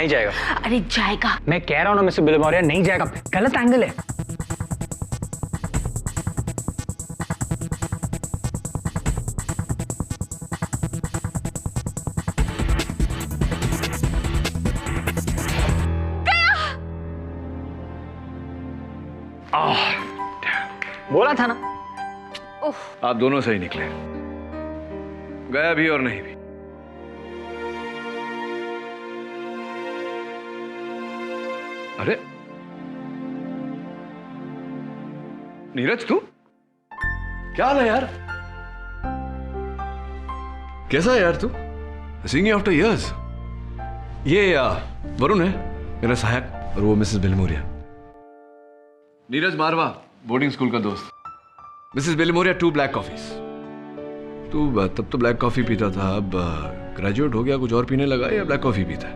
नहीं जाएगा। अरे जाएगा। मैं कह रहा हूँ ना मिसेस बिलमोरिया, नहीं जाएगा। गलत एंगल है। बोला था ना। आप दोनों सही निकले, गया भी और नहीं भी। अरे नीरज, तू क्या हाल है यार? कैसा है यार तू? Seeing you after years. ये वरुण है मेरा सहायक, और वो मिसेस बिलमोरिया। नीरज मारवा, बोर्डिंग स्कूल का दोस्त। Mrs Bilimoria, 2 black coffees. तू तब तो ब्लैक कॉफी पीता था, अब ग्रेजुएट हो गया, कुछ और पीने लगा या ब्लैक कॉफी पीता है?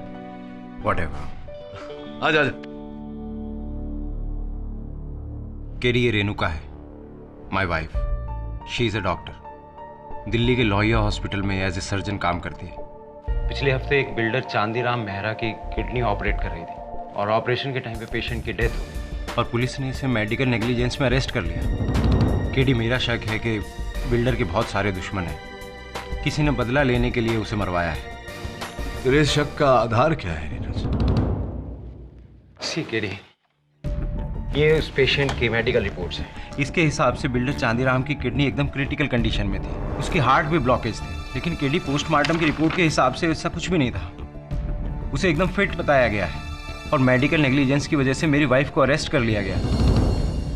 व्हाटएवर। आजा आजा। केडी, ये रेणुका है, my wife. She is a doctor, Delhi के लोहिया हॉस्पिटल में एज ए सर्जन काम करती है। पिछले हफ्ते एक बिल्डर चांदीराम मेहरा की किडनी ऑपरेट कर रही थी, और ऑपरेशन के टाइम पे पेशेंट की डेथ हो गई, और पुलिस ने इसे मेडिकल नेग्लिजेंस में अरेस्ट कर लिया। केडी, मेरा शक है कि बिल्डर के बहुत सारे दुश्मन हैं, किसी ने बदला लेने के लिए उसे मरवाया है। तेरे इस शक का आधार क्या है नीरज? सी केडी, ये उस पेशेंट की मेडिकल रिपोर्ट्स हैं। इसके हिसाब से बिल्डर चांदीराम की किडनी एकदम क्रिटिकल कंडीशन में थी, उसकी हार्ट भी ब्लॉकेज थी। लेकिन केडी, पोस्टमार्टम की रिपोर्ट के हिसाब से ऐसा कुछ भी नहीं था, उसे एकदम फिट बताया गया है, और मेडिकल नेग्लिजेंस की वजह से मेरी वाइफ को अरेस्ट कर लिया गया।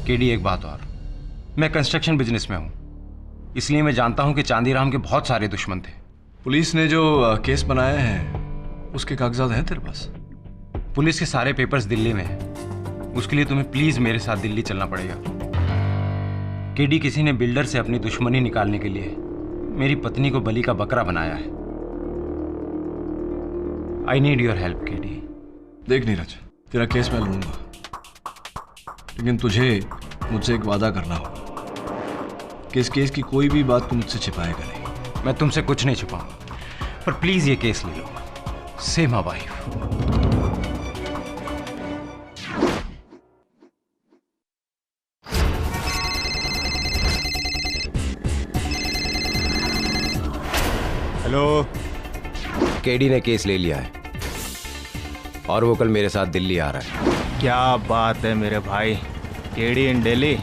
केडी, एक बात और, मैं कंस्ट्रक्शन बिजनेस में हूँ, इसलिए मैं जानता हूँ कि चांदीराम के बहुत सारे दुश्मन थे। पुलिस ने जो केस बनाया है उसके कागजात हैं तेरे पास? पुलिस के सारे पेपर्स दिल्ली में हैं, उसके लिए तुम्हें प्लीज मेरे साथ दिल्ली चलना पड़ेगा। केडी, किसी ने बिल्डर से अपनी दुश्मनी निकालने के लिए मेरी पत्नी को बलि का बकरा बनाया है। I need your help KD. देख नीरज, तेरा केस मैं लूंगा, लेकिन तुझे मुझसे एक वादा करना होगा कि इस केस की कोई भी बात तू मुझसे छिपाएगा नहीं। मैं तुमसे कुछ नहीं छुपाऊंगा, पर प्लीज ये केस ले लो। Save my wife. Hello. KD ने केस ले लिया है, और वो कल मेरे साथ दिल्ली आ रहा है। क्या बात है मेरे भाई, केडी इन दिल्ली।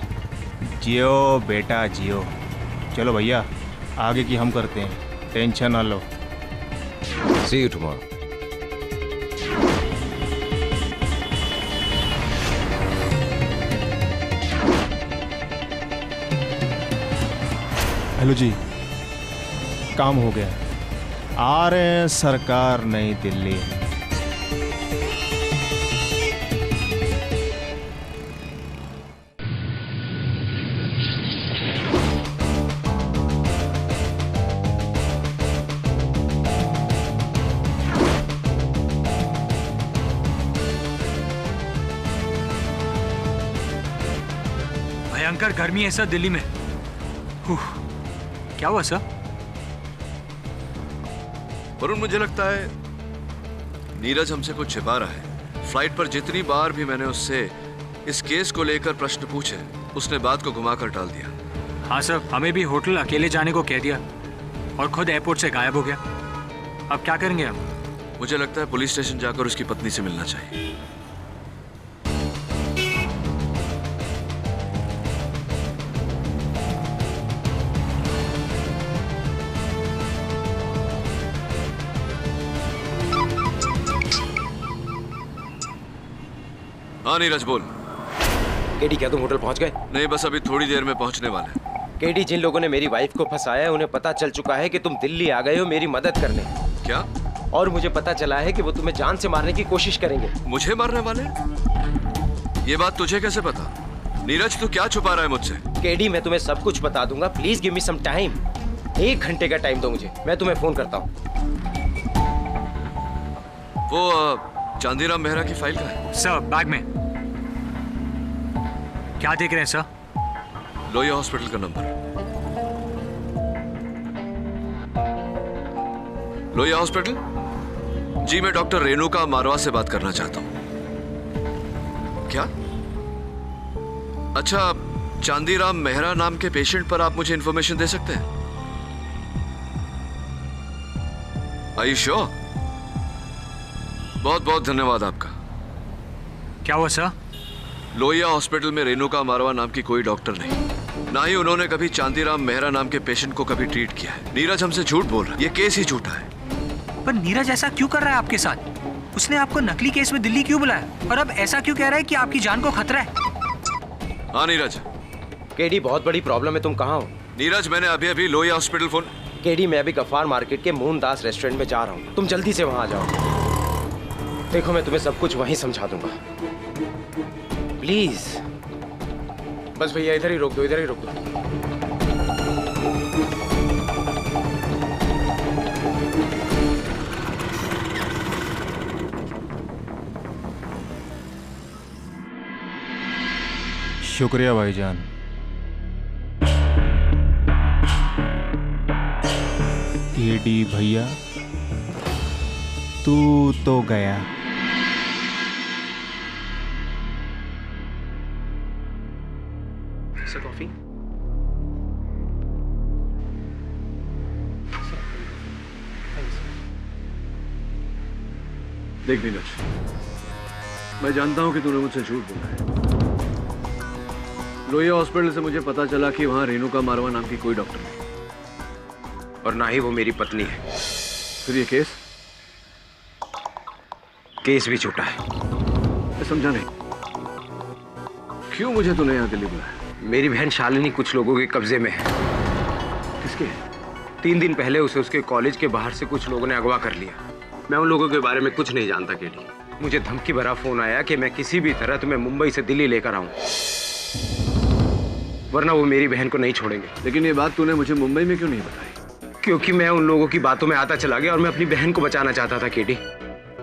जियो बेटा जियो। चलो भैया, आगे की हम करते हैं, टेंशन ना लो। सी यू टुमारो। हेलो जी, काम हो गया, आ रहे हैं सरकार नई दिल्ली। भयंकर गर्मी है सर दिल्ली में। क्या हुआ सर? वरुण, मुझे लगता है नीरज हमसे कुछ छिपा रहा है। फ्लाइट पर जितनी बार भी मैंने उससे इस केस को लेकर प्रश्न पूछे, उसने बात को घुमाकर टाल दिया। हाँ सर, हमें भी होटल अकेले जाने को कह दिया और खुद एयरपोर्ट से गायब हो गया। अब क्या करेंगे हम? मुझे लगता है पुलिस स्टेशन जाकर उसकी पत्नी से मिलना चाहिए। हाँ नीरज, बोल। केडी, क्या तुम होटल पहुंच गए? नहीं, बस अभी थोड़ी देर में पहुंचने वाले हैं। केडी, जिन लोगों ने मेरी वाइफ को फंसाया है उन्हें पता चल चुका है कि तुम दिल्ली आ गए हो मेरी मदद करने। क्या? और मुझे पता चला है कि वो तुम्हें जान से मारने की कोशिश करेंगे। मुझे मारने वाले? ये बात तुझे कैसे पता? नीरज, तू क्या छुपा रहा है मुझसे? केडी, मैं तुम्हें सब कुछ बता दूंगा, please give me some time. 1 घंटे का टाइम दो मुझे, मैं तुम्हें फोन करता हूँ। वो चांदीराम मेहरा की फाइल का है सर, बैग में। क्या देख रहे हैं सर? लोहिया हॉस्पिटल का नंबर। लोहिया हॉस्पिटल? जी मैं डॉक्टर रेणुका मारवा से बात करना चाहता हूं। क्या? अच्छा, चांदीराम मेहरा नाम के पेशेंट पर आप मुझे इंफॉर्मेशन दे सकते हैं? Are you sure? बहुत बहुत धन्यवाद आपका। क्या हुआ सर? लोहिया हॉस्पिटल में रेणुका मारवा नाम की कोई डॉक्टर नहीं, ना ही उन्होंने कभी चांदीराम मेहरा नाम के पेशेंट को कभी ट्रीट किया है। नीरज हमसे झूठ बोल रहा है, ये केस ही झूठा है। पर नीरज ऐसा क्यों कर रहा है आपके साथ? उसने आपको नकली केस में दिल्ली क्यों बुलाया और अब ऐसा क्यों कह रहा है कि आपकी जान को खतरा है? हाँ नीरज। केडी, बहुत बड़ी प्रॉब्लम है, तुम कहाँ हो? नीरज, मैंने अभी अभी लोहिया हॉस्पिटल फोन। केडी, मैं अभी गफ्फार मार्केट के मोहनदास रेस्टोरेंट में जा रहा हूँ, तुम जल्दी से वहाँ आ जाओ। देखो मैं तुम्हें सब कुछ वहीं समझा दूंगा, प्लीज। बस भैया इधर ही रोक दो, इधर ही रोक दो। शुक्रिया भाईजान। केडी भैया, तू तो गया। Sir coffee. देख नीरज, मैं जानता हूं कि तूने मुझसे झूठ बोला है। लोहिया हॉस्पिटल से मुझे पता चला कि वहां रेणुका मारवा नाम की कोई डॉक्टर नहीं, और ना ही वो मेरी पत्नी है। फिर ये केस भी झूठा है। मैं समझा नहीं, क्यों मुझे तूने यहाँ दिल्ली बुलाया? मेरी बहन शालिनी कुछ लोगों के कब्जे में है। किसके? 3 दिन पहले उसे उसके कॉलेज के बाहर से कुछ लोगों ने अगवा कर लिया। मैं उन लोगों के बारे में कुछ नहीं जानता केडी। मुझे धमकी भरा फोन आया कि मैं किसी भी तरह तुम्हें मुंबई से दिल्ली लेकर आऊं, वरना वो मेरी बहन को नहीं छोड़ेंगे। लेकिन ये बात तूने मुझे मुंबई में क्यों नहीं बताई? क्योंकि मैं उन लोगों की बातों में आता चला गया और मैं अपनी बहन को बचाना चाहता था केडी।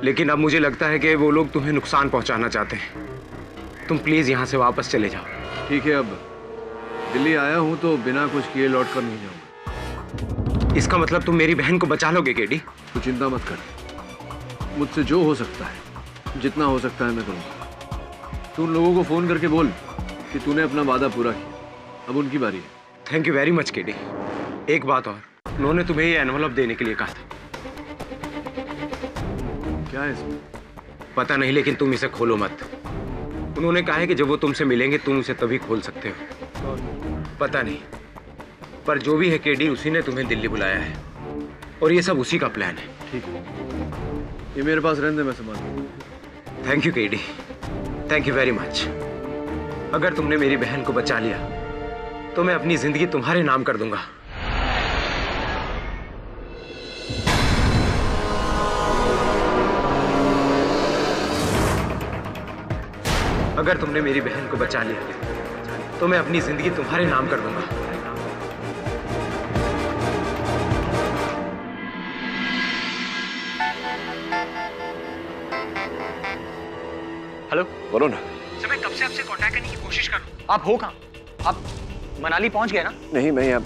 लेकिन अब मुझे लगता है कि वो लोग तुम्हें नुकसान पहुंचाना चाहते हैं। तुम प्लीज यहाँ से वापस चले जाओ। ठीक है, अब दिल्ली आया हूँ तो बिना कुछ किए लौट कर नहीं जाऊंगा। इसका मतलब तुम मेरी बहन को बचा लोगे केडी? तू चिंता मत कर, मुझसे जो हो सकता है, जितना हो सकता है मैं करूँगा। तू उन लोगों को फोन करके बोल कि तूने अपना वादा पूरा किया, अब उनकी बारी है। Thank you very much KD. एक बात और, उन्होंने तुम्हें ये एनवलप देने के लिए कहा था। क्या है इसमें? पता नहीं, लेकिन तुम इसे खोलो मत। उन्होंने कहा है कि जब वो तुमसे मिलेंगे तुम उसे तभी खोल सकते हो। पता नहीं, पर जो भी है केडी, उसी ने तुम्हें दिल्ली बुलाया है और ये सब उसी का प्लान है। ठीक है, ये मेरे पास रहने दे, मैं संभाल लूंगा। Thank you KD, thank you very much. अगर तुमने मेरी बहन को बचा लिया तो मैं अपनी जिंदगी तुम्हारे नाम कर दूंगा। अगर तुमने मेरी बहन को बचा लिया तो मैं अपनी जिंदगी तुम्हारे नाम कर दूंगा। हेलो बोलो ना। सर मैं कब से आपसे कांटेक्ट करने की कोशिश कर रहा हूँ। आप हो कहाँ? आप मनाली पहुंच गए ना? नहीं, मैं यहाँ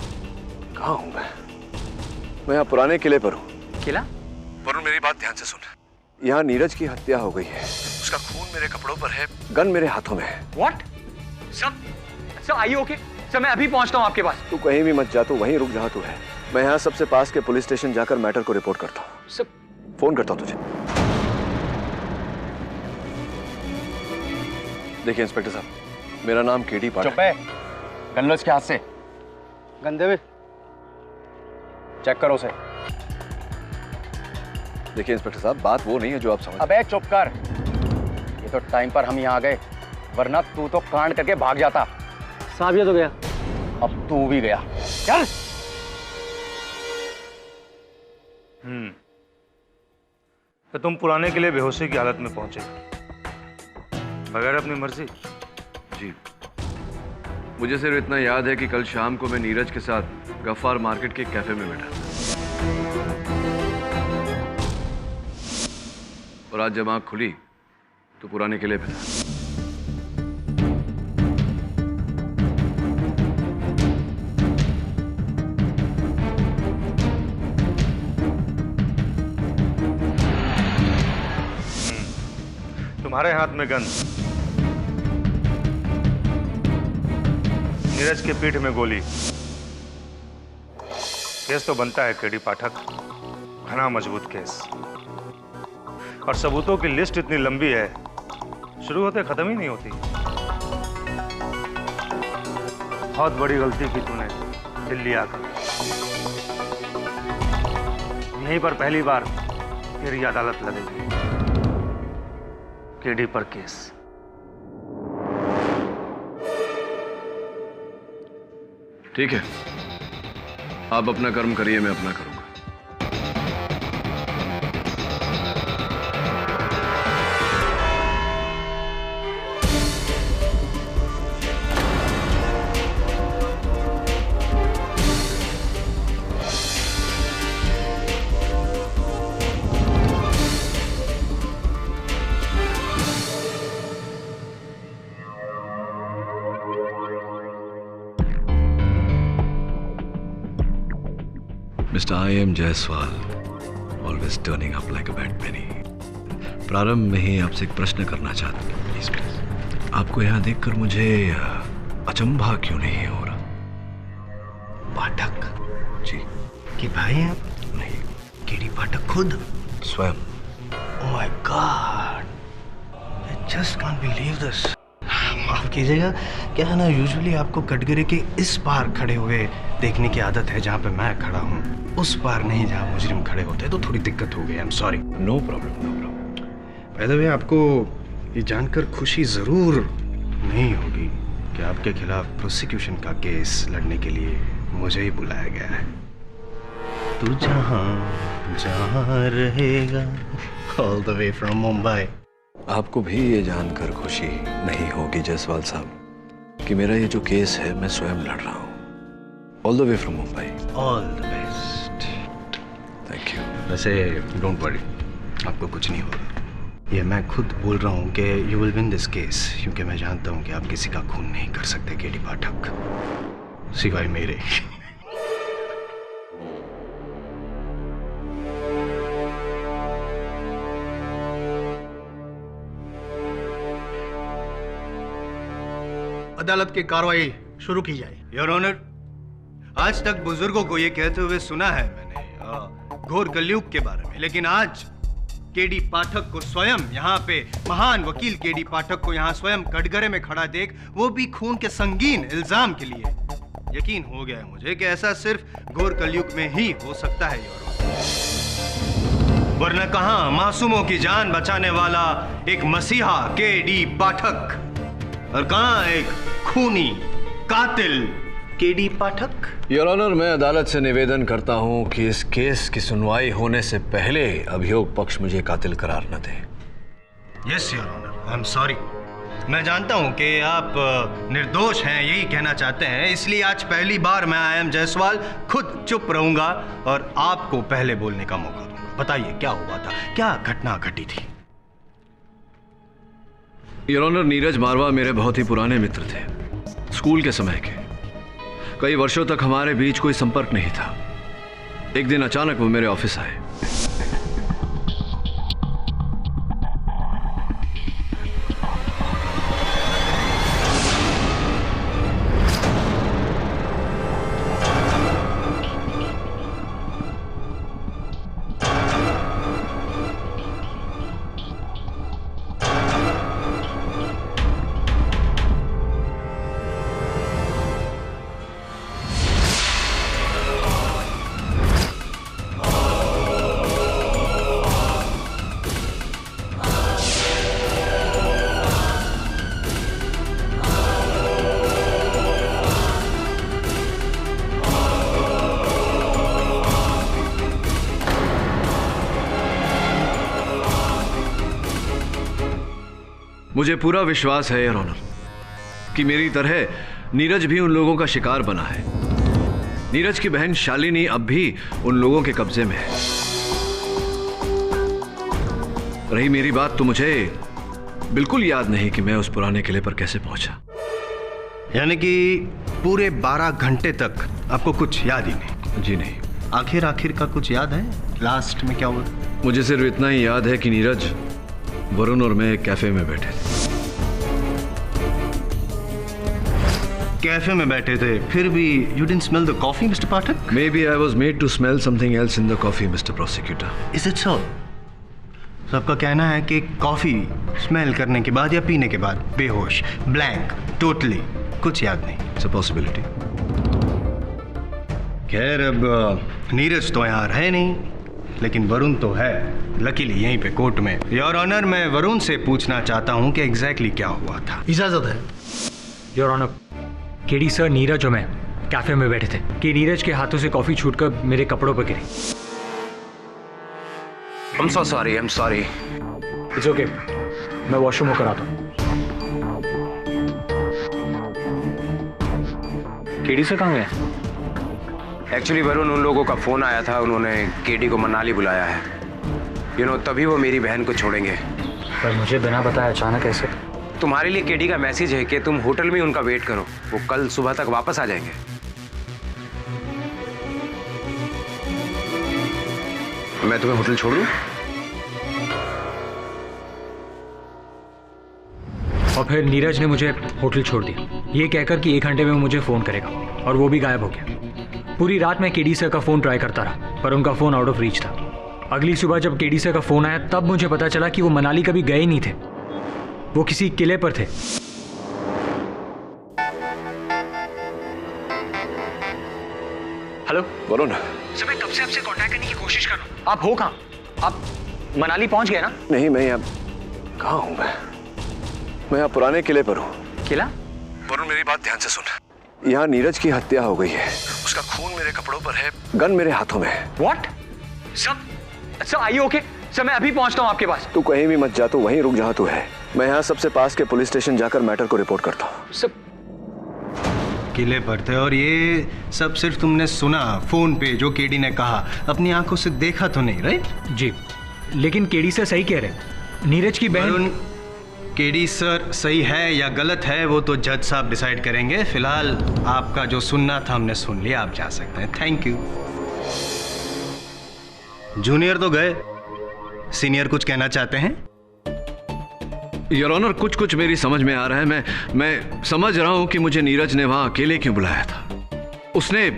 कहाँ हूँ? मैं यहाँ पुराने किले पर हूँ। किला? वरुण, मेरी बात ध्यान से सुन। यहाँ नीरज की हत्या हो गई है, उसका खून मेरे कपड़ों पर है, गन मेरे हाथों में है। व्हाट? सर आइए ओके। सर मैं अभी पहुंचता हूँ आपके पास। तू कहीं भी मत जा, तू वहीं रुक जहाँ तू है। मैं यहाँ सबसे पास के पुलिस स्टेशन जाकर मैटर को रिपोर्ट करता हूँ। सर फोन करता हूँ तुझे। देखिए इंस्पेक्टर साहब, मेरा नाम केडी पाठक। चुप है। गन लो इसके हाथ से। गंदे हुए चेक करो उसे। देखिए इंस्पेक्टर साहब, बात वो नहीं है जो आप समझ। अबे चुप कर। ये तो टाइम पर हम यहाँ आ गए, वरना तू तो कांड करके भाग जाता। साहब ये तो गया, अब तू भी गया। चल। तो तुम पुराने किले बेहोशी की हालत में पहुंचे बगैर अपनी मर्जी? जी, मुझे सिर्फ इतना याद है कि कल शाम को मैं नीरज के साथ गफ्फार मार्केट के कैफे में बैठा था, और आज जब आँख खुली तो पुराने किले पे था। तुम्हारे हाथ में गन, नीरज के पीठ में गोली। केस तो बनता है केडी पाठक, घना मजबूत केस, और सबूतों की लिस्ट इतनी लंबी है, शुरू होते खत्म ही नहीं होती। बहुत बड़ी गलती की तूने दिल्ली आकर। यहीं पर पहली बार तेरी अदालत लगेगी, केडी पर केस। ठीक है, आप अपना कर्म करिए, मैं अपना करूंगा। Mr. I am Jaiswal, always turning up like a bad penny. प्रारंभ में ही आपसे एक प्रश्न करना चाहता हूँ, प्लीज प्लीज। आपको यहाँ देखकर मुझे अचंभा क्यों नहीं हो रहा? पाठक जी कि भाई आप? नहीं, केडी पाठक खुद? स्वयं। Oh my God, I just can't believe this. माफ कीजिएगा, क्या है ना, यूजुअली आपको कटघरे के इस पार खड़े हुए देखने की आदत है जहाँ पे मैं खड़ा हूँ, उस पार नहीं जहाँ मुजरिम खड़े होते हैं, तो थोड़ी दिक्कत हो गई। I am sorry. No problem, no problem. By the way, आपको ये जानकर खुशी जरूर नहीं होगी कि आपके खिलाफ प्रोसिक्यूशन का केस लड़ने के लिए मुझे ही बुलाया गया है। तू जहाँ जहाँ रहेगा, all the way from Mumbai. आपको भी ये जानकर खुशी नहीं होगी जायसवाल साहब कि मेरा ये जो केस है मैं स्वयं लड़ रहा हूँ, all the way from Mumbai. All the best. Thank you. वैसे डोंट वरी, आपको कुछ नहीं होगा। ये मैं खुद बोल रहा हूँ कि you will win this case, क्योंकि मैं जानता हूँ कि आप किसी का खून नहीं कर सकते केडी पाठक, सिवाय मेरे। अदालत की कार्रवाई शुरू की जाए। योर ऑनर, आज तक बुजुर्गों को ये कहते हुए सुना है मैंने घोर कलयुग के बारे में, लेकिन आज केडी पाठक को स्वयं यहाँ पे, महान वकील केडी पाठक को यहाँ स्वयं कटघरे में खड़ा देख, वो भी खून के संगीन इल्जाम के लिए, यकीन हो गया है मुझे कि ऐसा सिर्फ घोर कलयुग में ही हो सकता है योर ऑनर। वरना कहाँ मासूमों की जान बचाने वाला एक मसीहा केडी पाठक, और कहाँ एक खूनी कातिल केडी पाठक। योर ऑनर, मैं अदालत से निवेदन करता हूं कि इस केस की सुनवाई होने से पहले अभियोग पक्ष मुझे कातिल करार न दे। Yes your honour, I am sorry. मैं जानता हूं कि आप निर्दोष हैं, यही कहना चाहते हैं, इसलिए आज पहली बार मैं आई एम जायसवाल खुद चुप रहूंगा और आपको पहले बोलने का मौका दूंगा। बताइए क्या हुआ था, क्या घटना घटी थी? योर ऑनर, नीरज मारवा मेरे बहुत ही पुराने मित्र थे, स्कूल के समय के। कई वर्षों तक हमारे बीच कोई संपर्क नहीं था। एक दिन अचानक वो मेरे ऑफिस आए। मुझे पूरा विश्वास है योर ऑनर कि मेरी तरह नीरज भी उन लोगों का शिकार बना है। नीरज की बहन शालिनी अब भी उन लोगों के कब्जे में है। रही मेरी बात, तो मुझे बिल्कुल याद नहीं कि मैं उस पुराने किले पर कैसे पहुंचा। यानी कि पूरे 12 घंटे तक आपको कुछ याद ही नहीं? जी नहीं। आखिर का कुछ याद है? लास्ट में क्या हुआ? मुझे सिर्फ इतना ही याद है कि नीरज वरुण और मैं एक कैफे में बैठे थे। कैफे में बैठे थे, फिर भी you didn't smell the coffee mister Pathak? Maybe I was made to smell something else in the coffee, Mr. Prosecutor. Is it so? सबका कहना है कि कॉफी स्मेल करने के बाद या पीने के बाद बेहोश, ब्लैंक, टोटली कुछ याद नहीं। It's a possibility. खैर, अब नीरज तो यहाँ है नहीं, लेकिन वरुण तो है, लकीली यहीं पे कोर्ट में। योर ऑनर, मैं वरुण से पूछना चाहता हूँ कि एग्जैक्टली क्या हुआ था। इजाजत है। Your honour, KD sir, Neeraj और मैं कैफे में बैठे थे कि नीरज के हाथों से कॉफी छूटकर मेरे कपड़ों पर गिरी। I'm so sorry. I'm sorry. It's okay, मैं वॉशरूम होकर आता हूँ। केडी सर कहाँ गए? एक्चुअली वरुण, उन लोगों का फ़ोन आया था, उन्होंने केडी को मनाली बुलाया है। तभी वो मेरी बहन को छोड़ेंगे। पर मुझे बिना बताए अचानक ऐसे? तुम्हारे लिए केडी का मैसेज है कि तुम होटल में उनका वेट करो, वो कल सुबह तक वापस आ जाएंगे। मैं तुम्हें होटल छोड़ दूं? और फिर नीरज ने मुझे होटल छोड़ दिया, ये कहकर कि 1 घंटे में मुझे फ़ोन करेगा, और वो भी गायब हो गया। पूरी रात मैं केडी सर का फ़ोन ट्राई करता रहा, पर उनका फ़ोन आउट ऑफ रीच था। अगली सुबह जब केडी सर का फ़ोन आया, तब मुझे पता चला कि वो मनाली कभी गए नहीं थे, वो किसी किले पर थे। हेलो वरुण, सर, मैं कब से आपसे कांटेक्ट करने की कोशिश कर रहा हूँ। आप हो कहाँ? आप मनाली पहुंच गए ना? नहीं, मैं अब कहाँ हूँ? मैं यहाँ पुराने किले पर हूँ। किला? वरुण, मेरी बात ध्यान से सुन। यहाँ नीरज की हत्या हो गई है, उसका खून मेरे कपड़ों पर है, गन मेरे हाथों में है। What? सर, आइए ओके। सर, मैं अभी पहुंचता हूँ आपके पास। तू कहीं भी मत जा, तू वहीं रुक जहाँ तू है। मैं यहाँ सबसे पास के पुलिस स्टेशन जाकर मैटर को रिपोर्ट करता हूँ। सर, किले पर थे, और ये सब सिर्फ तुमने सुना फोन पे जो केडी ने कहा, अपनी आंखों से देखा तो नहीं, राइट? जी, लेकिन केडी सर सही कह रहे। नीरज की बहन। केडी सर सही है या गलत है वो तो जज साहब डिसाइड करेंगे। फिलहाल आपका जो सुनना था हमने सुन लिया, आप जा सकते हैं। Thank you. जूनियर तो गए, सीनियर कुछ कहना चाहते हैं? योर ऑनर, कुछ मेरी समझ में आ रहा है। मैं समझ रहा हूं कि मुझे नीरज ने वहां अकेले क्यों बुलाया था। उसने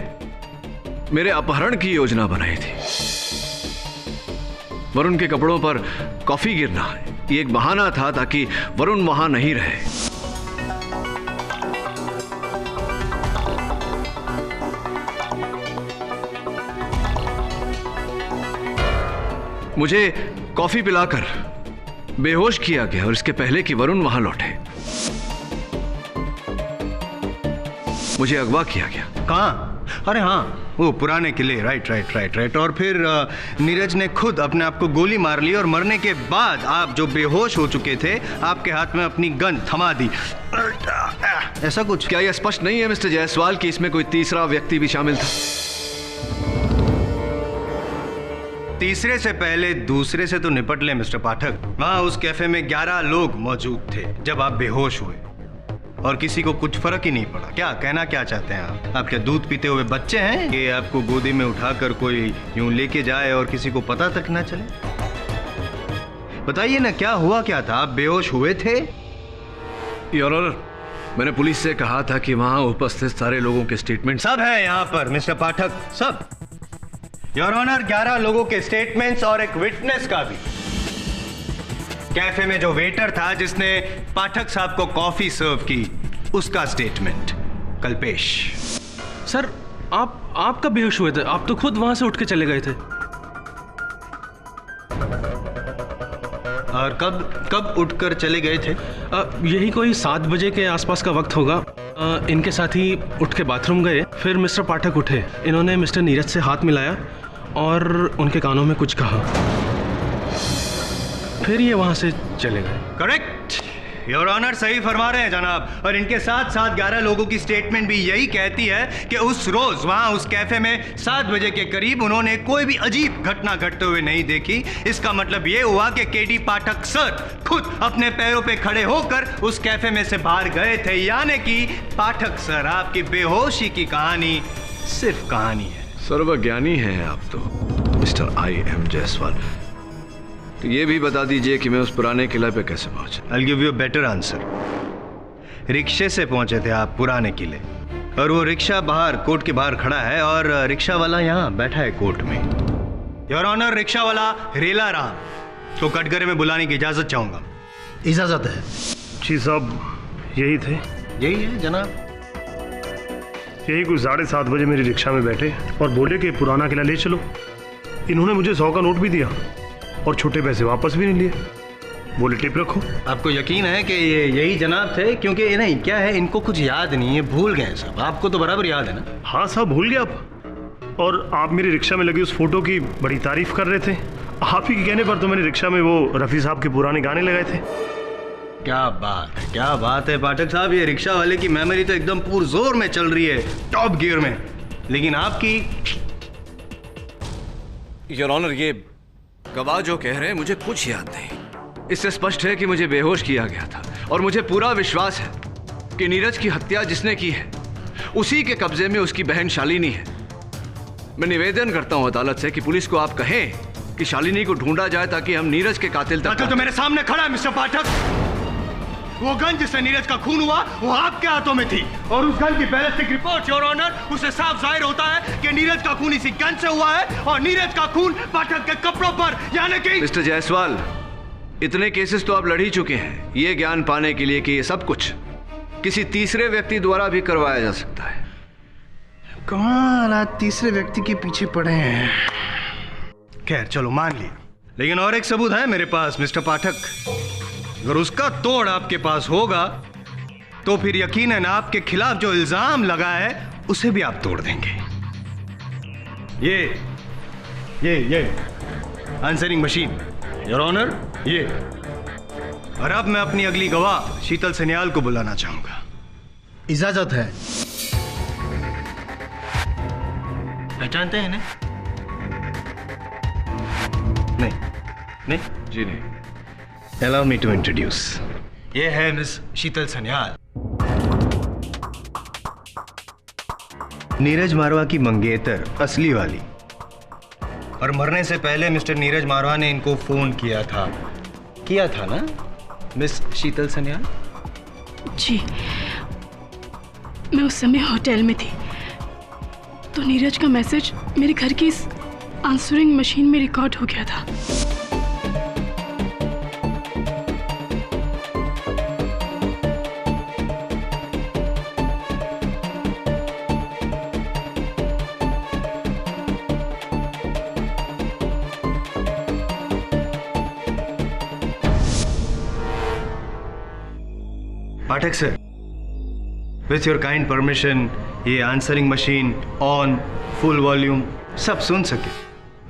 मेरे अपहरण की योजना बनाई थी। वरुण के कपड़ों पर कॉफी गिरना ये एक बहाना था ताकि वरुण वहां नहीं रहे। मुझे कॉफी पिलाकर बेहोश किया गया, और इसके पहले कि वरुण वहां लौटे मुझे अगवा किया गया। कहाँ? अरे हाँ, वो पुराने किले। राइट। और फिर नीरज ने खुद अपने आप को गोली मार ली, और मरने के बाद आप जो बेहोश हो चुके थे, आपके हाथ में अपनी गन थमा दी, ऐसा कुछ? क्या यह स्पष्ट नहीं है मिस्टर जायसवाल कि इसमें कोई तीसरा व्यक्ति भी शामिल था? तीसरे से पहले दूसरे से तो निपट ले मिस्टर पाठक। वहां उस कैफे में 11 लोग मौजूद थे जब आप बेहोश हुए, और किसी को कुछ फर्क ही नहीं पड़ा। क्या कहना क्या चाहते हैं आप क्या दूध पीते हुए बच्चे हैं कि आपको गोदी में उठाकर कोई यूं लेके जाए और किसी को पता तक ना चले? बताइए ना, क्या हुआ क्या था? आप बेहोश हुए थे? योर ऑनर, मैंने पुलिस से कहा था कि वहां उपस्थित सारे लोगों के स्टेटमेंट सब है यहाँ पर मिस्टर पाठक, सब। योर ऑनर, 11 लोगों के स्टेटमेंट्स और एक विटनेस का भी। कैफे में जो वेटर था जिसने पाठक साहब को कॉफी सर्व की, उसका स्टेटमेंट। कल्पेश। सर, आप कब बेहोश हुए थे? आप तो खुद वहां से उठ के चले गए थे। और कब उठकर चले गए थे? यही कोई 7 बजे के आसपास का वक्त होगा। इनके साथी उठ के बाथरूम गए, फिर मिस्टर पाठक उठे। इन्होंने मिस्टर नीरज से हाथ मिलाया और उनके कानों में कुछ कहा, फिर ये वहां से चले गए। करेक्ट, योर ऑनर सही फरमा रहे हैं जनाब। और इनके साथ साथ 11 लोगों की स्टेटमेंट भी यही कहती है कि उस रोज वहां उस कैफे में 7 बजे के करीब उन्होंने कोई भी अजीब घटना घटते हुए नहीं देखी। इसका मतलब यह हुआ कि केडी पाठक सर खुद अपने पैरों पे खड़े होकर उस कैफे में से बाहर गए थे। यानी कि पाठक सर, आपकी बेहोशी की कहानी सिर्फ कहानी है। सर्वज्ञानी हैं आप तो मिस्टर I.M. जायसवाल। तो ये भी बता दीजिए कि मैं उस पुराने किले पे कैसे पहुंचा। I'll give you a better answer. रिक्शे से पहुंचे थे आप पुराने किले, और वो रिक्शा बाहर कोर्ट के बाहर खड़ा है और रिक्शा वाला यहाँ बैठा है कोर्ट में। योर ऑनर, रिक्शा वाला रेला राम को कटघरे में बुलाने की इजाजत चाहूंगा। इजाजत है। जी साहब, यही थे। यही है जनाब। यही कुछ 7:30 बजे मेरी रिक्शा में बैठे और बोले कि पुराना किला ले चलो। इन्होंने मुझे 100 का नोट भी दिया और छोटे पैसे वापस भी नहीं लिए। बोले टिप रखो। आपको यकीन है कि ये यही जनाब थे? क्योंकि नहीं, क्या है, इनको कुछ याद नहीं है, भूल गए सब। आपको तो बराबर याद है ना? हाँ साहब, भूल गए आप। और आप मेरी रिक्शा में लगी उस फोटो की बड़ी तारीफ कर रहे थे। आप ही के कहने पर तो मैंने रिक्शा में वो रफ़ी साहब के पुराने गाने लगाए थे। क्या बात है, क्या बात है पाठक साहब, ये रिक्शा वाले की मेमोरी तो एकदम पुरजोर में चल रही है, टॉप गियर में। लेकिन आपकी, योर ऑनर, ये गवाह जो कह रहे हैं मुझे कुछ याद नहीं। इससे स्पष्ट है कि मुझे बेहोश किया गया था और मुझे पूरा विश्वास है कि नीरज की हत्या जिसने की है उसी के कब्जे में उसकी बहन शालिनी है। मैं निवेदन करता हूं अदालत से कि पुलिस को आप कहें कि शालिनी को ढूंढा जाए ताकि हम नीरज के कातिल तक। तो मेरे सामने खड़ा है मिस्टर पाठक। वो गन जिससे नीरज का खून हुआ वो आपके हाथों में थी, और उस गन की बैलिस्टिक रिपोर्ट, योर ऑनर, उससे साफ जाहिर होता है कि नीरज का खून इसी गन से हुआ है, और नीरज का खून पाठक के कपड़ों पर, यानी कि। मिस्टर जायसवाल, इतने केसेस तो आप लड़ ही चुके हैं ये ज्ञान पाने के लिए कि ये सब कुछ किसी तीसरे व्यक्ति द्वारा भी करवाया जा सकता है। कमाल, आज तीसरे व्यक्ति के पीछे पड़े हैं। खैर चलो, मान लिया, लेकिन और एक सबूत है मेरे पास मिस्टर पाठक। अगर उसका तोड़ आपके पास होगा तो फिर यकीनन आपके खिलाफ जो इल्जाम लगा है उसे भी आप तोड़ देंगे। ये आंसरिंग मशीन, योर ऑनर, ये। और अब मैं अपनी अगली गवाह शीतल सन्याल को बुलाना चाहूंगा। इजाजत है। पहचानते हैं ना? नहीं? जी नहीं। Allow me to introduce. ये है मिस शीतल सन्याल, नीरज मारवा की मंगेतर, असली वाली। और मरने से पहले मिस्टर नीरज मारवा ने इनको फोन किया था ना मिस शीतल सन्याल? जी, मैं उस समय होटल में थी, तो नीरज का मैसेज मेरे घर की इस आंसरिंग मशीन में रिकॉर्ड हो गया था। Pathak sir, with your kind permission, ये answering machine on, full volume, सब सुन सके।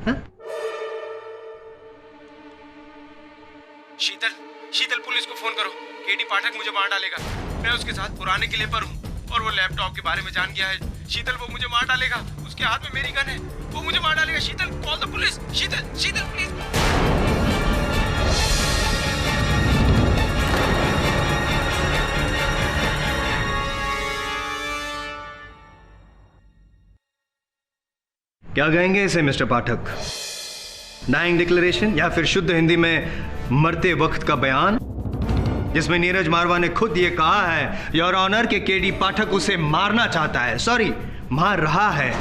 हा? शीतल पुलिस को फोन करो। केडी पाठक मुझे मार डालेगा। मैं उसके साथ पुराने किले पर हूँ और वो लैपटॉप के बारे में जान गया है। शीतल, वो मुझे मार डालेगा। उसके हाथ में मेरी गन है, वो मुझे मार डालेगा। Sheetal, call the police. Sheetal please. क्या कहेंगे इसे मिस्टर पाठक? डाइंग डिक्लेरेशन या फिर शुद्ध हिंदी में मरते वक्त का बयान, जिसमें नीरज मारवा ने खुद ये कहा है, योर ऑनर, के केडी पाठक उसे मारना चाहता है, सॉरी, मार रहा है।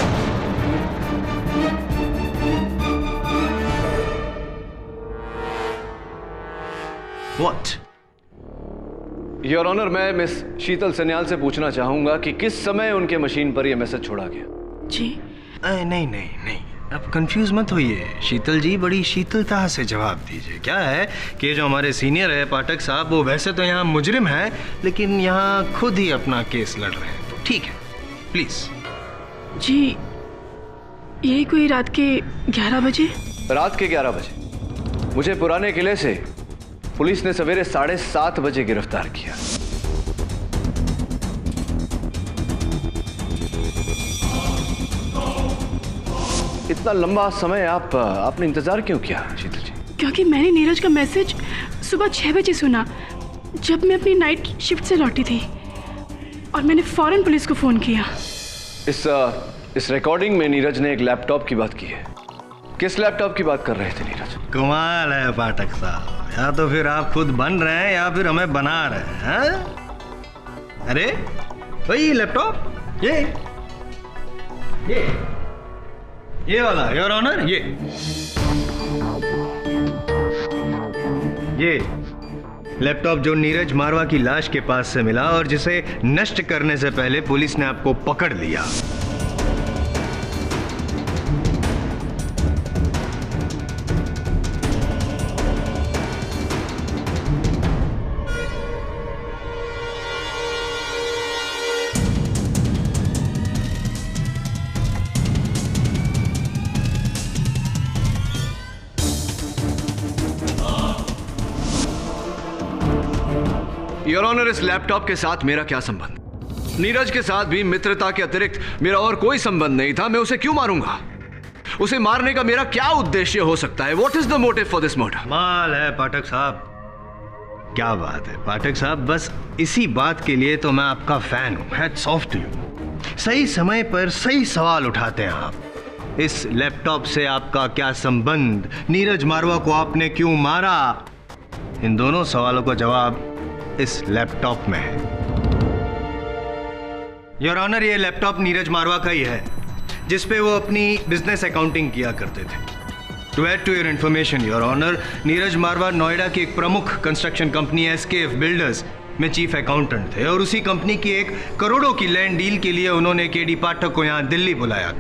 What? योर ऑनर, मैं मिस शीतल सन्याल से पूछना चाहूंगा कि किस समय उनके मशीन पर यह मैसेज छोड़ा गया। जी नहीं, अब कंफ्यूज मत होइए शीतल जी, बड़ी शीतलता से जवाब दीजिए। क्या है कि जो हमारे सीनियर है पाठक साहब, वो वैसे तो यहाँ मुजरिम है, लेकिन यहाँ खुद ही अपना केस लड़ रहे हैं, तो ठीक है, प्लीज। जी, यही कोई रात के 11 बजे। रात के 11 बजे मुझे पुराने किले से पुलिस ने सवेरे 7:30 बजे गिरफ्तार किया। इतना लंबा समय आपने इंतजार क्यों किया शीतल जी? क्योंकि मैंने नीरज का मैसेज सुबह 6 बजे सुना, जब मैं अपनी नाइट शिफ्ट से लौटी थी, और मैंने फौरन पुलिस को फोन किया। इस रिकॉर्डिंग में नीरज ने एक लैपटॉप की बात की है। किस लैपटॉप की बात कर रहे थे नीरज? कमाल है पाठक साहब, या तो फिर आप खुद बन रहे हैं या फिर हमें बना रहे हैं। अरे वही लैपटॉप, ये वाला योर ऑनर, ये लैपटॉप जो नीरज मारवा की लाश के पास से मिला और जिसे नष्ट करने से पहले पुलिस ने आपको पकड़ लिया। योर ऑनर, इस लैपटॉप के साथ मेरा क्या संबंध? नीरज के साथ भी मित्रता के अतिरिक्त मेरा और कोई संबंध नहीं था। मैं उसे क्यों मारूंगा? उसे मारने का मेरा क्या उद्देश्य हो सकता है? What is the motive for this murder? माल है पाठक साहब, क्या बात है पाठक साहब। बस इसी बात के लिए तो मैं आपका फैन हूं। Hats off to you. सही समय पर सही सवाल उठाते हैं आप। इस लैपटॉप से आपका क्या संबंध? नीरज मारवा को आपने क्यों मारा? इन दोनों सवालों का जवाब इस लैपटॉप में है। योर ऑनर, ये लैपटॉप नीरज मारवा का ही है, जिसपे वो अपनी बिजनेस अकाउंटिंग किया करते थे। To add to your information your honour, Neeraj Marwah Noida की एक प्रमुख कंस्ट्रक्शन कंपनी SKF बिल्डर्स में चीफ अकाउंटेंट थे और उसी कंपनी की एक करोड़ों की लैंड डील के लिए उन्होंने केडी पाठक को यहाँ दिल्ली बुलाया।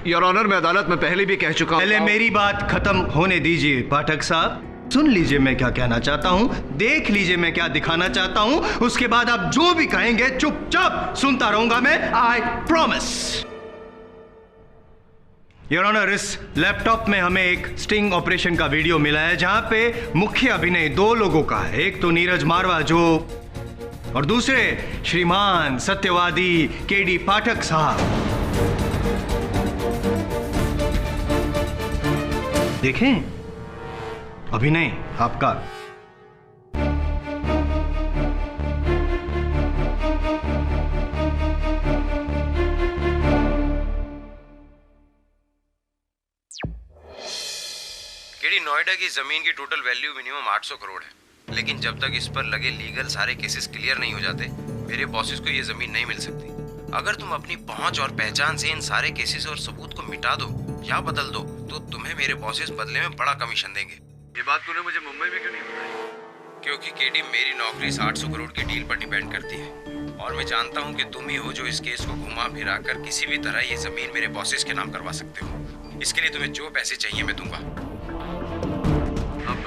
योर ऑनर, मैं अदालत में पहले भी कह चुका हूं। पहले मेरी बात खत्म होने दीजिए पाठक साहब। सुन लीजिए मैं क्या कहना चाहता हूं, देख लीजिए मैं क्या दिखाना चाहता हूं, उसके बाद आप जो भी कहेंगे चुपचाप सुनता रहूंगा मैं। I promise. योर ऑनर, इस लैपटॉप में हमें एक स्टिंग ऑपरेशन का वीडियो मिला है जहां पे मुख्य अभिनय दो लोगों का है। एक तो नीरज मारवा जो, और दूसरे श्रीमान सत्यवादी केडी पाठक साहब। देखें अभिनय आपका। केडी, नोएडा की जमीन की टोटल वैल्यू मिनिमम 800 करोड़ है, लेकिन जब तक इस पर लगे लीगल सारे केसेस क्लियर नहीं हो जाते, मेरे बॉसेस को ये जमीन नहीं मिल सकती। अगर तुम अपनी पहुंच और पहचान से इन सारे केसेस और सबूत को मिटा दो या बदल दो, तो तुम्हें मेरे बॉसेस बदले में बड़ा कमीशन देंगे। ये बात तूने मुझे मुंबई में क्यों नहीं बताई? क्योंकि केडी, मेरी नौकरी 800 करोड़ की डील पर डिपेंड करती है और मैं जानता हूं कि तुम ही हो जो इस केस को घुमा फिरा कर किसी भी तरह ये जमीन मेरे बॉसेस के नाम करवा सकते हो। इसके लिए तुम्हें जो पैसे चाहिए मैं दूंगा। अब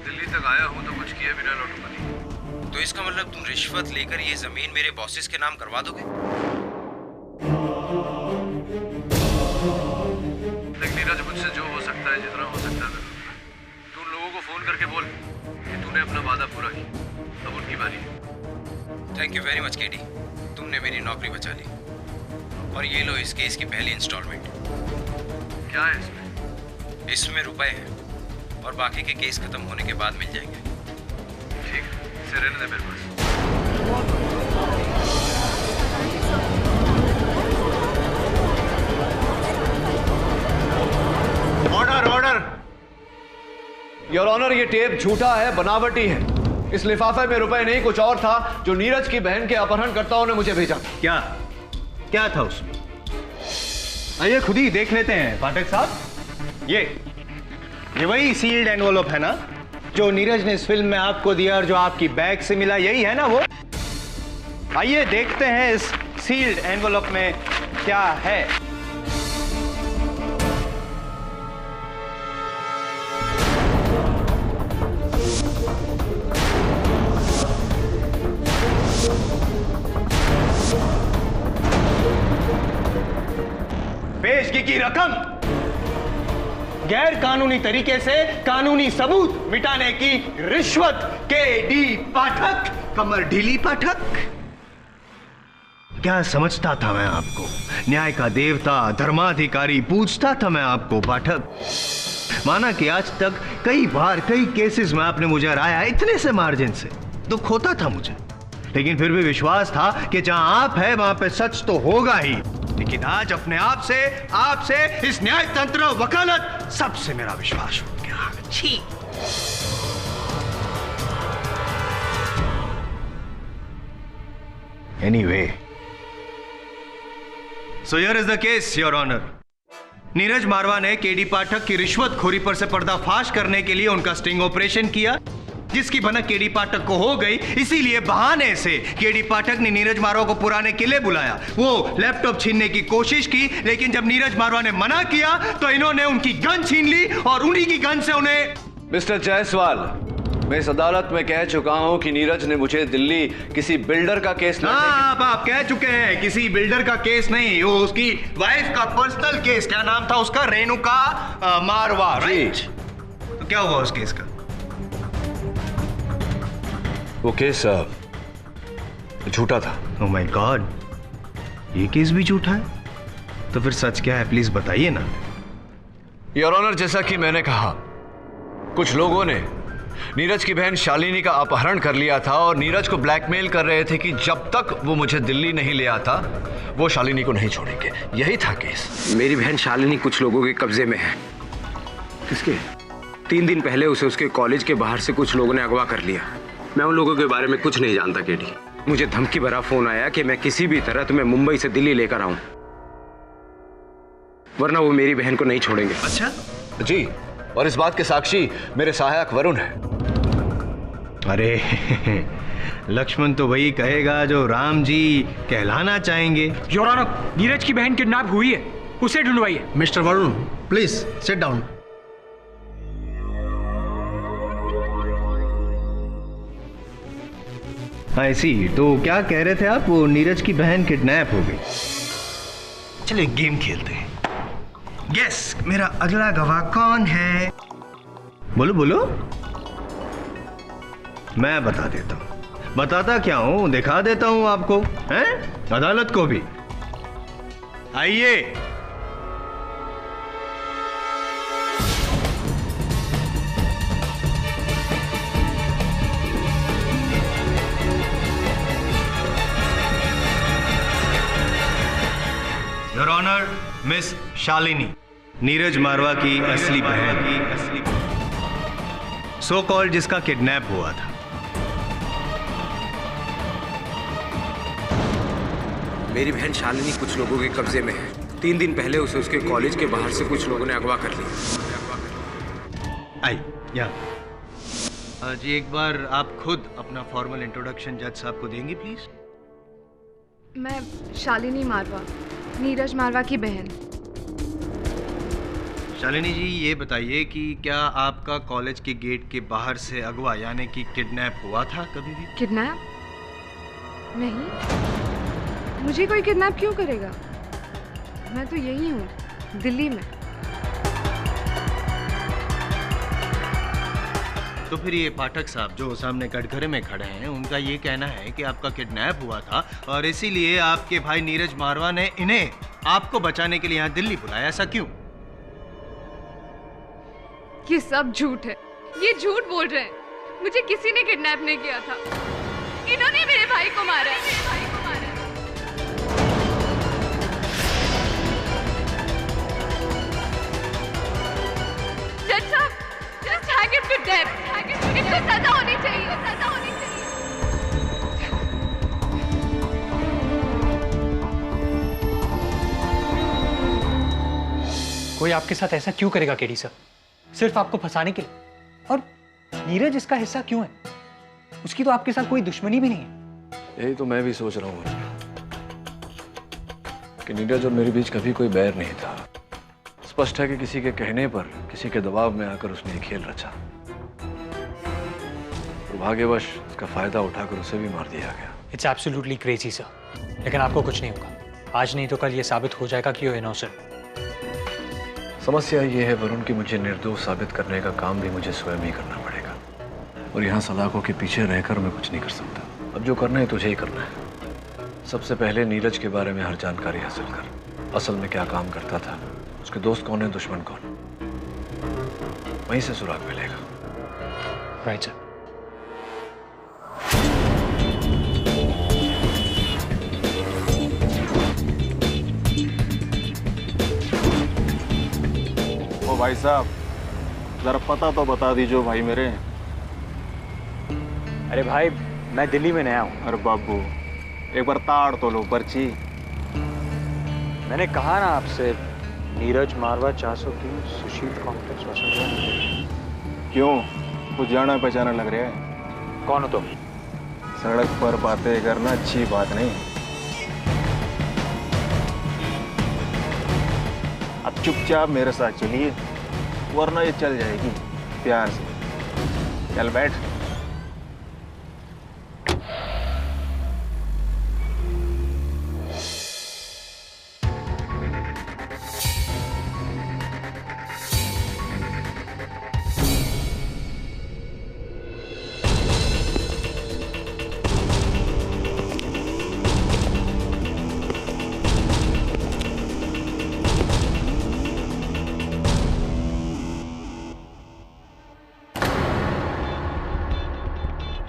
दिल्ली तक आया हूं तो कुछ किए बिना लौटूंगा नहीं। तो इसका मतलब तुम रिश्वत लेकर ये जमीन मेरे बॉसेस के नाम करवा दोगे? लेकिन नीरज, मुझसे जो हो सकता है, जितना हो सकता है, तू लोगों को फोन करके बोल कि तूने अपना वादा पूरा किया। अब उनकी बारी है। Thank you very much KD, तुमने मेरी नौकरी बचा ली। और ये लो इस केस की पहली इंस्टॉलमेंट। क्या है इसमें? इसमें रुपए हैं और बाकी के केस खत्म होने के बाद मिल जाएंगे। ठीक, इसे रहने दे मेरे पास। Order, order. योर ऑनर, ये टेप झूठा है, बनावटी है। इस लिफाफे में रुपए नहीं, कुछ और था जो नीरज की बहन के अपहरणकर्ताओं ने मुझे भेजा। क्या क्या था उसमें? आइए खुद ही देख लेते हैं पाठक साहब। ये वही सील्ड एनवलप है ना जो नीरज ने इस फिल्म में आपको दिया और जो आपकी बैग से मिला, यही है ना वो? आइए देखते हैं इस सील्ड एनवलप में क्या है। पेशगी की रकम, गैर कानूनी तरीके से कानूनी सबूत मिटाने की रिश्वत, केडी पाठक, कमर ढीली पाठक। क्या समझता था मैं आपको? न्याय का देवता, धर्माधिकारी पूछता था मैं आपको पाठक। माना कि आज तक कई बार कई केसेस में आपने मुझे हराया, इतने से मार्जिन से दुख होता था मुझे, लेकिन फिर भी विश्वास था कि जहां आप है वहां पे सच तो होगा ही। लेकिन आज अपने आप से, आपसे, इस न्याय तंत्र, वकालत, सबसे मेरा विश्वास उठ गया। छी। Anyway, so here is the case, Your Honor. Neeraj मारवा ने केडी पाठक की रिश्वतखोरी पर से पर्दाफाश करने के लिए उनका स्टिंग ऑपरेशन किया, जिसकी भनक केडी पाठक को हो गई। इसीलिए बहाने से केडी पाठक ने नीरज मारवा को पुराने किले बुलाया, वो लैपटॉप छीनने की कोशिश की, लेकिन जब नीरज मारवा ने मना किया तो इन्होंने उनकी गन छीन ली और उन्हीं की गन से उन्हें। मिस्टर जायसवाल, मैं इस अदालत में कह चुका हूं कि नीरज ने मुझे दिल्ली किसी बिल्डर का केस आप कह चुके हैं, किसी बिल्डर का केस नहीं, वो उसकी वाइफ का पर्सनल केस। क्या नाम था उसका? रेणुका मारवा, राइट? तो क्या हुआ उस केस का? वो केस झूठा था। ओह माय गॉड, ये केस भी झूठा है? तो फिर सच क्या है, प्लीज बताइए ना। योर ऑनर, जैसा कि मैंने कहा, कुछ लोगों ने नीरज की बहन शालिनी का अपहरण कर लिया था और नीरज को ब्लैकमेल कर रहे थे कि जब तक वो मुझे दिल्ली नहीं ले आता वो शालिनी को नहीं छोड़ेंगे। यही था केस। मेरी बहन शालिनी कुछ लोगों के कब्जे में है। किसके? 3 दिन पहले उसे उसके कॉलेज के बाहर से कुछ लोगों ने अगवा कर लिया। मैं उन लोगों के बारे में कुछ नहीं जानता केडी। मुझे धमकी भरा फोन आया कि मैं किसी भी तरह तुम्हें मुंबई से दिल्ली लेकर आऊं, वरना वो मेरी बहन को नहीं छोड़ेंगे। अच्छा जी, और इस बात के साक्षी मेरे सहायक वरुण है। अरे लक्ष्मण तो वही कहेगा जो राम जी कहलाना चाहेंगे। योर ऑनर, नीरज की बहन किडनैप हुई है, उसे ढूंढवाइए। Mister Varun, please sit down. ऐसी तो क्या कह रहे थे आप? वो नीरज की बहन किडनैप हो गई। चलिए गेम खेलते हैं। गेस मेरा अगला गवाह कौन है? बोलो बोलो। मैं बता देता हूं। बताता क्या हूं, दिखा देता हूं आपको, हैं? अदालत को भी। आइए। Your honour, miss Shalini, Neeraj Marwah की असली बहन, सो कॉल्ड जिसका किडनैप हुआ था। मेरी बहन शालिनी कुछ लोगों के कब्जे में है। 3 दिन पहले उसे उसके कॉलेज के बाहर से कुछ लोगों ने अगवा कर लिया। आई या जी, एक बार आप खुद अपना फॉर्मल इंट्रोडक्शन जज साहब को देंगी प्लीज? मैं शालिनी मारवा, नीरज मारवा की बहन। शालिनी जी, ये बताइए कि क्या आपका कॉलेज के गेट के बाहर से अगवा यानी कि किडनैप हुआ था कभी भी? किडनैप? नहीं, मुझे कोई किडनैप क्यों करेगा? मैं तो यही हूँ, दिल्ली में। तो फिर ये पाठक साहब जो सामने कटघरे में खड़े हैं, उनका ये कहना है कि आपका किडनैप हुआ था और इसीलिए आपके भाई नीरज मारवा ने इन्हें आपको बचाने के लिए यहाँ दिल्ली बुलाया। ऐसा क्यों? ये सब झूठ है, ये झूठ बोल रहे हैं। मुझे किसी ने किडनैप नहीं किया था, इन्होंने मेरे भाई को मारा है। जज साहब, just hang him to death. इसको सजा होनी चाहिए, सजा होनी चाहिए। कोई आपके साथ ऐसा क्यों करेगा केडी सर? सिर्फ आपको फंसाने के लिए? और नीरज इसका हिस्सा क्यों है? उसकी तो आपके साथ कोई दुश्मनी भी नहीं है। यही तो मैं भी सोच रहा हूँ कि नीरज और मेरे बीच कभी कोई बैर नहीं था। स्पष्ट है कि किसी के कहने पर, किसी के दबाव में आकर उसने ये खेल रचा। दुर्भाग्यवश उसका फायदा उठाकर उसे भी मार दिया गया। इट्स एब्सोल्युटली क्रेजी सर, लेकिन आपको कुछ नहीं होगा। आज नहीं तो कल ये साबित हो जाएगा कि वो इनोसेंट। समस्या ये है वरुण कि मुझे निर्दोष साबित करने का काम भी मुझे स्वयं ही करना पड़ेगा, और यहाँ सलाखों के पीछे रहकर मैं कुछ नहीं कर सकता। अब जो करना है तुझे ही करना है। सबसे पहले नीरज के बारे में हर जानकारी हासिल कर। असल में क्या काम करता था, उसके दोस्त कौन है, दुश्मन कौन, वहीं से सुराग मिलेगा। Right sir. भाई साहब जरा पता तो बता दीजिए भाई मेरे। अरे भाई मैं दिल्ली में नया हूँ। अरे बाबू एक बार ताड़ तो लो पर्ची। मैंने कहा ना आपसे, नीरज मारवा 403 सुशील कॉम्प्लेक्स वसंत। क्यों कुछ जाना पहचाना लग रहा है? कौन हो तुम? सड़क पर बातें करना अच्छी बात नहीं। अब चुपचाप मेरे साथ चलिए वरना ये चल जाएगी। प्यार से चल बैठ।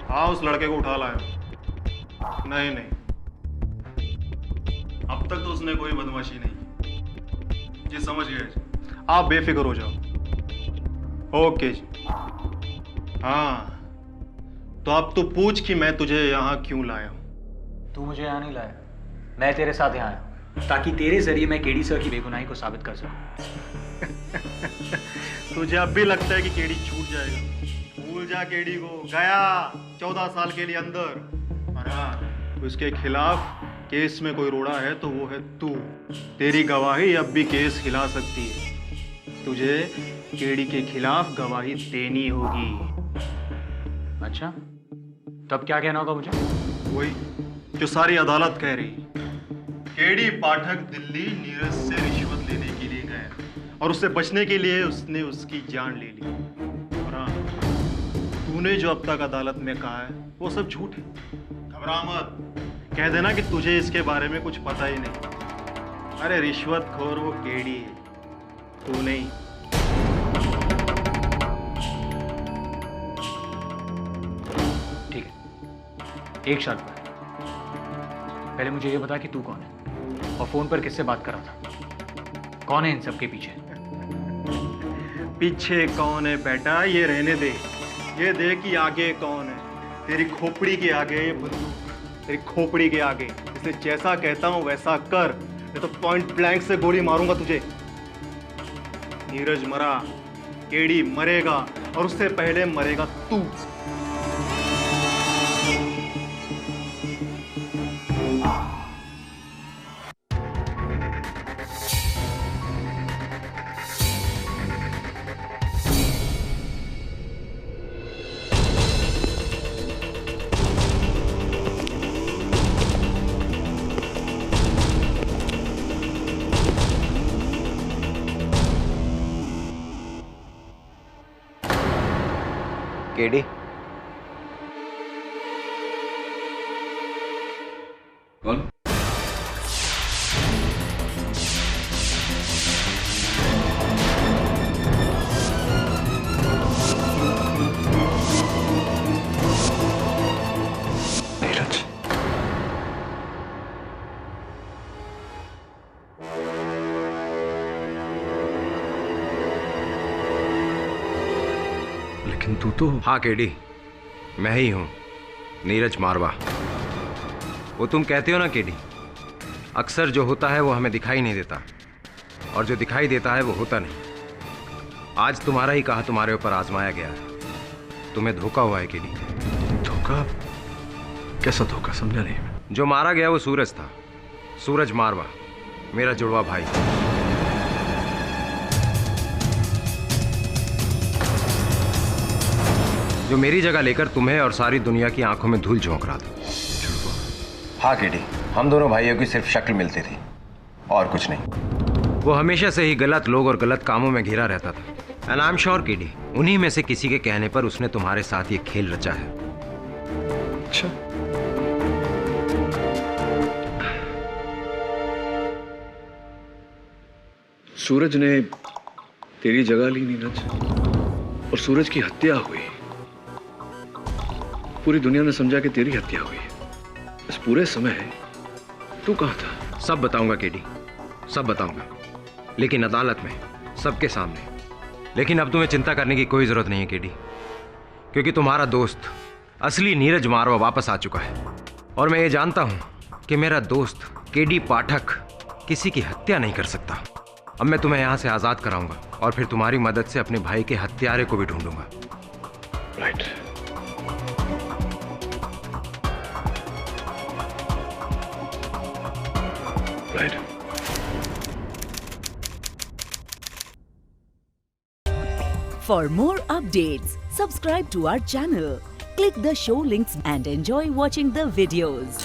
हाँ उस लड़के को उठा लाया। नहीं नहीं, अब तक तो उसने कोई बदमाशी नहीं की। जी समझ गए जी, आप बेफिक्र हो जाओ। ओके जी। हाँ तो अब तू पूछ कि मैं तुझे यहाँ क्यों लाया हूँ। तू मुझे यहाँ नहीं लाया, मैं तेरे साथ यहाँ आया हूँ ताकि तेरे जरिए मैं केडी सर की बेगुनाही को साबित कर सकूं। तुझे अब भी लगता है कि केडी छूट जाएगा? भूल जा केडी को, गया 14 साल के लिए अंदर। और हाँ उसके खिलाफ केस में कोई रोड़ा है तो वो है तू। तेरी गवाही अब भी केस हिला सकती है। तुझे केडी के खिलाफ गवाही देनी होगी। अच्छा तब क्या कहना होगा मुझे? वही जो सारी अदालत कह रही। केडी पाठक दिल्ली नीरज से रिश्वत लेने के लिए गया और उससे बचने के लिए उसने उसकी जान ले ली। और हाँ तूने जो अब तक अदालत में कहा है वो सब झूठ है। घबरा मत, कह देना कि तुझे इसके बारे में कुछ पता ही नहीं। अरे रिश्वतखोर वो केडी है, तू नहीं। ठीक है, एक शर्त पर। पहले मुझे ये बता कि तू कौन है और फोन पर किससे बात कर रहा था? कौन है इन सब के पीछे? पीछे कौन है बेटा ये रहने दे, ये देख कि आगे कौन है। तेरी खोपड़ी के आगे ये बंदूक, तेरी खोपड़ी के आगे। इसलिए जैसा कहता हूं वैसा कर, नहीं तो पॉइंट ब्लैंक से गोली मारूंगा तुझे। नीरज मरा, केडी मरेगा और उससे पहले मरेगा तू। केडी कौन? नीरज लेकिन तू तो। हाँ केडी मैं ही हूँ, नीरज मारवा। वो तुम कहते हो ना केडी, अक्सर जो होता है वो हमें दिखाई नहीं देता और जो दिखाई देता है वो होता नहीं। आज तुम्हारा ही कहा तुम्हारे ऊपर आजमाया गया है। तुम्हें धोखा हुआ है केडी। धोखा? कैसा धोखा? समझा नहीं मैं। जो मारा गया वो सूरज था, सूरज मारवा, मेरा जुड़वा भाई। जो मेरी जगह लेकर तुम्हें और सारी दुनिया की आंखों में धूल झोंक रहा था। हाँ केडी, हम दोनों भाइयों की सिर्फ शक्ल मिलती थी और कुछ नहीं। वो हमेशा से ही गलत लोग और गलत कामों में घिरा रहता था। And I am sure KD, उन्हीं में से किसी के कहने पर उसने तुम्हारे साथ ये खेल रचा है। अच्छा सूरज ने तेरी जगह ली नीरज, और सूरज की हत्या हुई। पूरी दुनिया ने समझा कि तेरी हत्या हुई है। इस पूरे समय तू कहाँ था? सब बताऊंगा केडी, सब बताऊंगा, लेकिन अदालत में सबके सामने लेकिन अब तुम्हें चिंता करने की कोई ज़रूरत नहीं है केडी, क्योंकि तुम्हारा दोस्त असली नीरज मारवा वापस आ चुका है। और मैं ये जानता हूँ कि मेरा दोस्त केडी पाठक किसी की हत्या नहीं कर सकता। अब मैं तुम्हें यहाँ से आज़ाद कराऊंगा और फिर तुम्हारी मदद से अपने भाई के हत्यारे को भी ढूंढूंगा। Right. Right. For more updates, subscribe to our channel, click the show links and enjoy watching the videos.